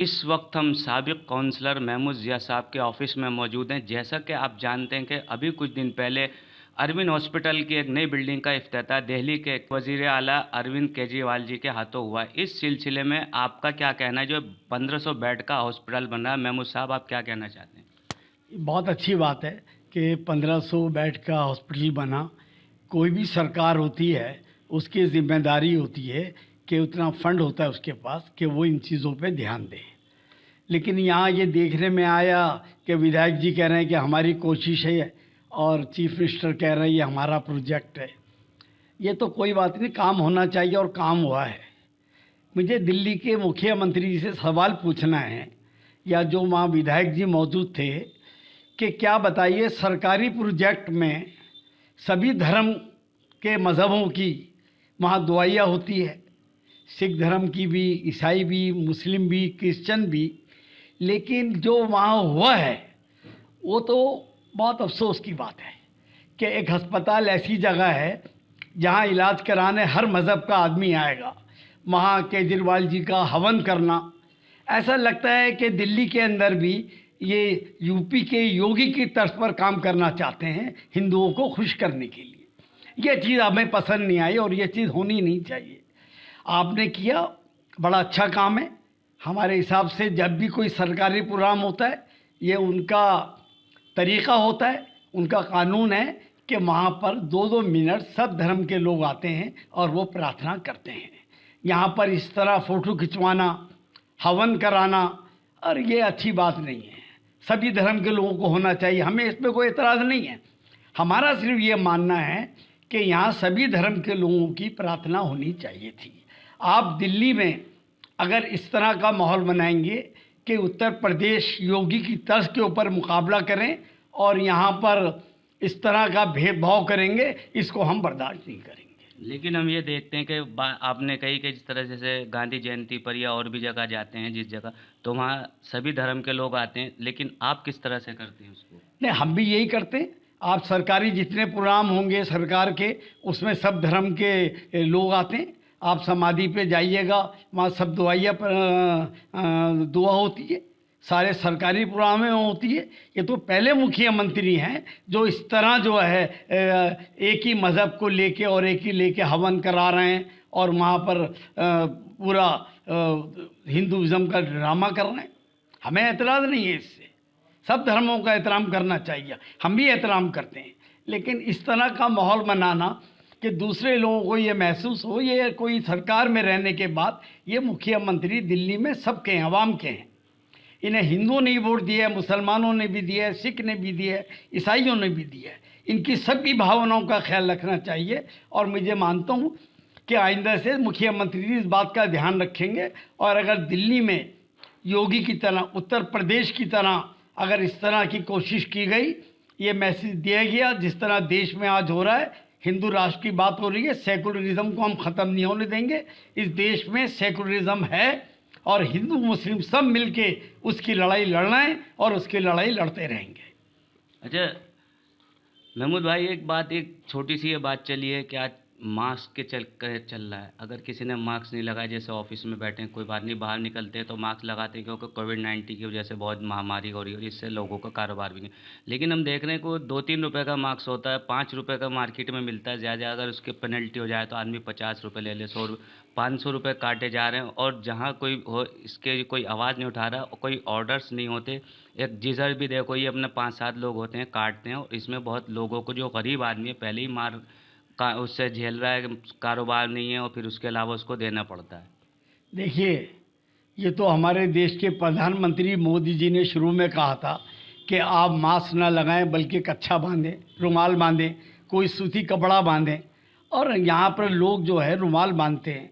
इस वक्त हम साबिक काउंसलर महमूद ज़िया साहब के ऑफिस में मौजूद हैं। जैसा कि आप जानते हैं कि अभी कुछ दिन पहले अरविंद हॉस्पिटल की एक नई बिल्डिंग का इफ्तिताह दिल्ली के वज़ीर आला अरविंद केजरीवाल जी के हाथों हुआ। इस सिलसिले में आपका क्या कहना है? जो 1500 बेड का हॉस्पिटल बन रहा है, महमूद साहब आप क्या कहना चाहते हैं? बहुत अच्छी बात है कि 1500 बेड का हॉस्पिटल बना। कोई भी सरकार होती है उसकी ज़िम्मेदारी होती है कि उतना फंड होता है उसके पास कि वो इन चीज़ों पे ध्यान दे। लेकिन यहाँ ये देखने में आया कि विधायक जी कह रहे हैं कि हमारी कोशिश है और चीफ मिनिस्टर कह रहे हैं ये हमारा प्रोजेक्ट है। ये तो कोई बात नहीं, काम होना चाहिए और काम हुआ है। मुझे दिल्ली के मुख्यमंत्री जी से सवाल पूछना है, या जो वहाँ विधायक जी मौजूद थे, कि क्या बताइए सरकारी प्रोजेक्ट में सभी धर्म के मज़हबों की वहाँ दुआइयाँ होती है, सिख धर्म की भी, ईसाई भी, मुस्लिम भी, क्रिश्चियन भी। लेकिन जो वहाँ हुआ है वो तो बहुत अफसोस की बात है कि एक अस्पताल ऐसी जगह है जहाँ इलाज कराने हर मज़हब का आदमी आएगा, वहाँ केजरीवाल जी का हवन करना, ऐसा लगता है कि दिल्ली के अंदर भी ये यूपी के योगी की तर्ज पर काम करना चाहते हैं हिंदुओं को खुश करने के लिए। ये चीज़ हमें पसंद नहीं आई और ये चीज़ होनी नहीं चाहिए। आपने किया, बड़ा अच्छा काम है। हमारे हिसाब से जब भी कोई सरकारी प्रोग्राम होता है ये उनका तरीक़ा होता है, उनका कानून है कि वहाँ पर 2-2 मिनट सब धर्म के लोग आते हैं और वो प्रार्थना करते हैं। यहाँ पर इस तरह फ़ोटो खिंचवाना, हवन कराना, और ये अच्छी बात नहीं है। सभी धर्म के लोगों को होना चाहिए, हमें इसमें कोई एतराज़ नहीं है। हमारा सिर्फ ये मानना है कि यहाँ सभी धर्म के लोगों की प्रार्थना होनी चाहिए थी। आप दिल्ली में अगर इस तरह का माहौल बनाएंगे कि उत्तर प्रदेश योगी की तर्ज के ऊपर मुकाबला करें और यहाँ पर इस तरह का भेदभाव करेंगे, इसको हम बर्दाश्त नहीं करेंगे। लेकिन हम ये देखते हैं कि आपने कही कि जिस तरह जैसे गांधी जयंती पर या और भी जगह जाते हैं जिस जगह, तो वहाँ सभी धर्म के लोग आते हैं, लेकिन आप किस तरह से करते हैं उसको? नहीं, हम भी यही करते हैं। आप सरकारी जितने प्रोग्राम होंगे सरकार के, उसमें सब धर्म के लोग आते हैं। आप समाधि पे जाइएगा, वहाँ सब दुआइयाँ पर दुआ होती है, सारे सरकारी प्रोग्राम में होती है। ये तो पहले मुख्यमंत्री हैं जो इस तरह जो है एक ही मज़हब को लेके और एक ही लेके हवन करा रहे हैं और वहाँ पर पूरा हिंदुज़म का ड्रामा कर रहे हैं। हमें एतराज़ नहीं है इससे, सब धर्मों का एहतराम करना चाहिए, हम भी एहतराम करते हैं। लेकिन इस तरह का माहौल बनाना कि दूसरे लोगों को ये महसूस हो, ये कोई सरकार में रहने के बाद ये मुख्यमंत्री दिल्ली में सबके हैं, आवाम के हैं। इन्हें हिंदुओं ने वोट दिया है, मुसलमानों ने भी दिया है, सिख ने भी दिया है, ईसाइयों ने भी दिया है। इनकी सभी भावनाओं का ख्याल रखना चाहिए और मुझे मानता हूँ कि आइंदा से मुख्यमंत्री इस बात का ध्यान रखेंगे। और अगर दिल्ली में योगी की तरह, उत्तर प्रदेश की तरह अगर इस तरह की कोशिश की गई, ये मैसेज दिया गया जिस तरह देश में आज हो रहा है, हिंदू राष्ट्र की बात हो रही है, सेकुलरिज्म को हम ख़त्म नहीं होने देंगे। इस देश में सेकुलरिज्म है और हिंदू मुस्लिम सब मिलके उसकी लड़ाई लड़ना है और उसकी लड़ाई लड़ते रहेंगे। अच्छा महमूद भाई, एक छोटी सी ये बात चली है कि आज मास्क के चल रहा है। अगर किसी ने मास्क नहीं लगाया, जैसे ऑफिस में बैठे हैं, कोई बात नहीं, बाहर निकलते हैं तो मास्क लगाते हैं क्योंकि कोविड-19 की वजह से बहुत महामारी हो रही है और इससे लोगों का कारोबार भी नहीं। लेकिन हम देख रहे हैं कि 2-3 रुपये का मास्क होता है, 5 रुपये का मार्केट में मिलता है ज़्यादा। अगर उसकी पेनल्टी हो जाए तो आदमी 50 रुपये ले ले, 500 रुपये काटे जा रहे हैं। और जहाँ कोई हो इसके कोई आवाज़ नहीं उठा रहा, कोई ऑर्डर्स नहीं होते। एक जिधर भी देखो ये अपने 5-7 लोग होते हैं, काटते हैं, और इसमें बहुत लोगों को, जो गरीब आदमी है पहले ही मार का उससे झेल रहा है, कारोबार नहीं है और फिर उसके अलावा उसको देना पड़ता है। देखिए, ये तो हमारे देश के प्रधानमंत्री मोदी जी ने शुरू में कहा था कि आप मास्क ना लगाएं बल्कि कच्छा बांधें, रुमाल बांधें, कोई सूती कपड़ा बांधें। और यहाँ पर लोग जो है रुमाल बांधते हैं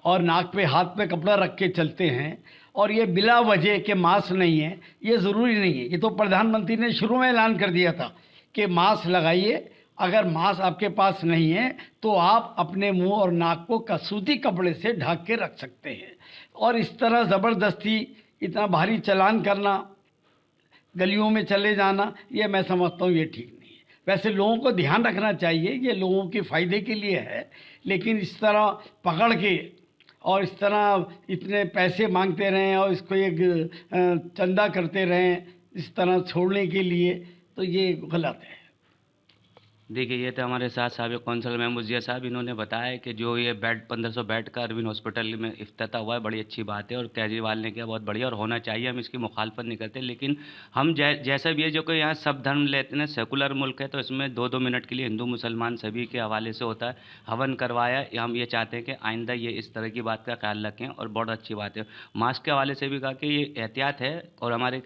और नाक पे हाथ पे कपड़ा रख के चलते हैं, और ये बिला वजह के मास्क नहीं है, ये ज़रूरी नहीं है। ये तो प्रधानमंत्री ने शुरू में ऐलान कर दिया था कि मास्क लगाइए। अगर मास्क आपके पास नहीं है तो आप अपने मुंह और नाक को कसूती कपड़े से ढक के रख सकते हैं। और इस तरह ज़बरदस्ती इतना भारी चालान करना, गलियों में चले जाना, ये मैं समझता हूँ ये ठीक नहीं है। वैसे लोगों को ध्यान रखना चाहिए, ये लोगों के फ़ायदे के लिए है। लेकिन इस तरह पकड़ के और इस तरह इतने पैसे मांगते रहें और इसको एक चंदा करते रहें इस तरह छोड़ने के लिए, तो ये गलत है। देखिए, ये तो हमारे साथ साबिक़ कौंसल महमूद जिया साहब, इन्होंने बताया कि जो ये बेड 1500 बेड का अरविंद हॉस्पिटल में इफ्तिताह हुआ है, बड़ी अच्छी बात है और केजरीवाल ने किया बहुत बढ़िया और होना चाहिए, हम इसकी मुखालफत नहीं करते। लेकिन हम जैसा भी है, जो कि यहाँ सब धर्म लेते हैं, सेकुलर मुल्क है, तो इसमें 2-2 मिनट के लिए हिंदू मुसलमान सभी के हवाले से होता है, हवन करवाया। हम ये चाहते हैं कि आइंदा ये इस तरह की बात का ख्याल रखें और बहुत अच्छी बात है। मास्क के हवाले से भी कहा कि ये एहतियात है और हमारे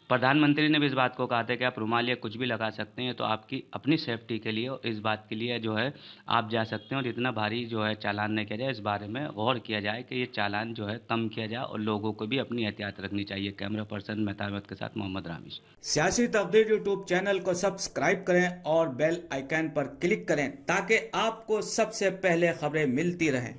प्रधानमंत्री ने भी इस बात को कहा था कि आप रुमाल या कुछ भी लगा सकते हैं, तो आपकी अपनी सेफ्टी के लिए और इस बात के लिए जो है आप जा सकते हैं और इतना भारी जो है चालान नहीं किया जाए, इस बारे में गौर किया जाए कि ये चालान जो है कम किया जाए और लोगों को भी अपनी एहतियात रखनी चाहिए। कैमरा पर्सन मेहताब अहमद के साथ मोहम्मद रामिश। सियासी तफदीर यूट्यूब चैनल को सब्सक्राइब करें और बेल आइकन पर क्लिक करें ताकि आपको सबसे पहले खबरें मिलती रहें।